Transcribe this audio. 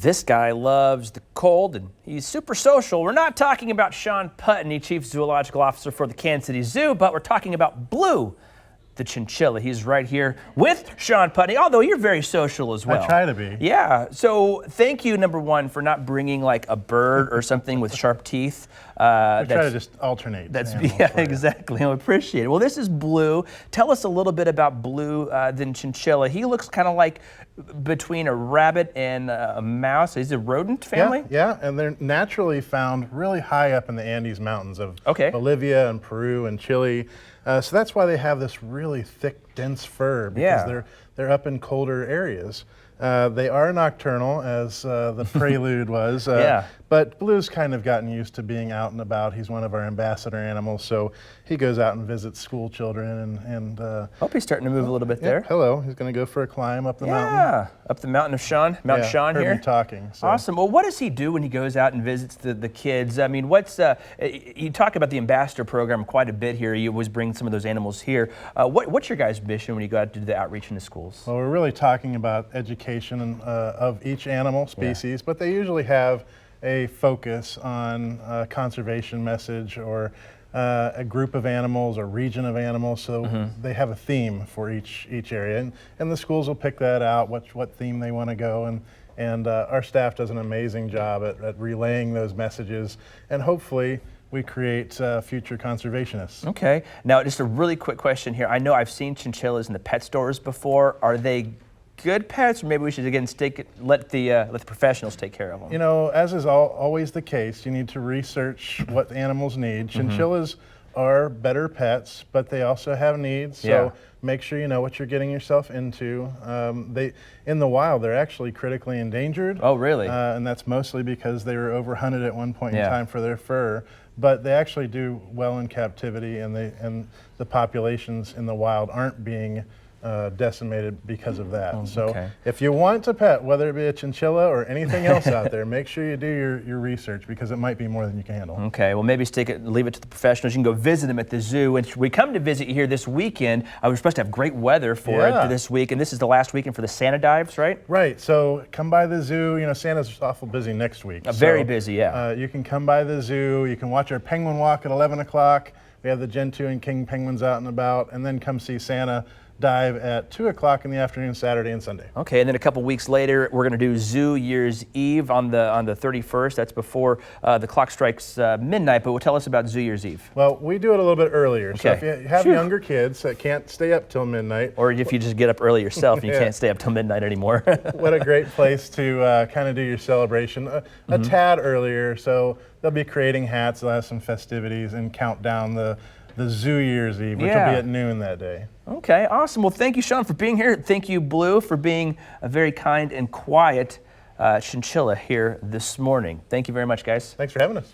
This guy loves the cold and he's super social. We're not talking about Sean Putney, Chief Zoological Officer for the Kansas City Zoo, but we're talking about Blue, the chinchilla. He's right here with Sean Putney, although you're very social as well. I try to be. Yeah, so thank you, number one, for not bringing like a bird or something with sharp teeth. We try to just alternate. Yeah, exactly. I appreciate it. Well, this is Blue. Tell us a little bit about Blue, the chinchilla. He looks kind of like between a rabbit and a mouse. Is it a rodent family? Yeah, and they're naturally found really high up in the Andes Mountains of Bolivia and Peru and Chile. So that's why they have this really thick, dense fur, because they're up in colder areas. They are nocturnal, as the prelude was, but Blue's kind of gotten used to being out and about. He's one of our ambassador animals, so he goes out and visits school children. And hope he's starting to move a little bit there. Hello, he's going to go for a climb up the mountain. Yeah, up the mountain of Sean, Mount Sean heard here. me talking. So. Awesome. Well, what does he do when he goes out and visits the kids? I mean, you talk about the ambassador program quite a bit here. You always bring some of those animals here. What's your guys' mission when you go out to do the outreach in the schools? Well, we're really talking about education of each animal species, but they usually have a focus on a conservation message or a group of animals or region of animals, so they have a theme for each area, and the schools will pick that out, what theme they want to go, and our staff does an amazing job at relaying those messages, and hopefully we create future conservationists. Okay. Now, just a really quick question here. I know I've seen chinchillas in the pet stores before. Are they good pets, or maybe we should again let the professionals take care of them? You know, as is always the case, you need to research what animals need. Chinchillas are better pets, but they also have needs. So make sure you know what you're getting yourself into. In the wild, they're actually critically endangered. Oh, really? And that's mostly because they were overhunted at one point in time for their fur. But they actually do well in captivity, and the populations in the wild aren't being decimated because of that. So if you want to pet, whether it be a chinchilla or anything else out there, make sure you do your research, because it might be more than you can handle. Okay, well, maybe leave it to the professionals. You can go visit them at the zoo. And we come to visit you here this weekend. We're supposed to have great weather for it this week, and this is the last weekend for the Santa dives, right? Right, so come by the zoo. You know, Santa's awful busy next week. Very busy, yeah. You can come by the zoo. You can watch our penguin walk at 11 o'clock. We have the Gentoo and King penguins out and about, and then come see Santa dive at 2 o'clock in the afternoon, Saturday and Sunday. Okay, and then a couple weeks later, we're going to do Zoo Year's Eve on the 31st. That's before the clock strikes midnight, but tell us about Zoo Year's Eve. Well, we do it a little bit earlier. So if you have younger kids that can't stay up till midnight. Or if you just get up early yourself and you can't stay up till midnight anymore. What a great place to kind of do your celebration. A tad earlier, so they'll be creating hats, they'll have some festivities, and count down the Zoo Year's Eve, which will be at noon that day. Okay, awesome. Well, thank you, Sean, for being here. Thank you, Blue, for being a very kind and quiet chinchilla here this morning. Thank you very much, guys. Thanks for having us.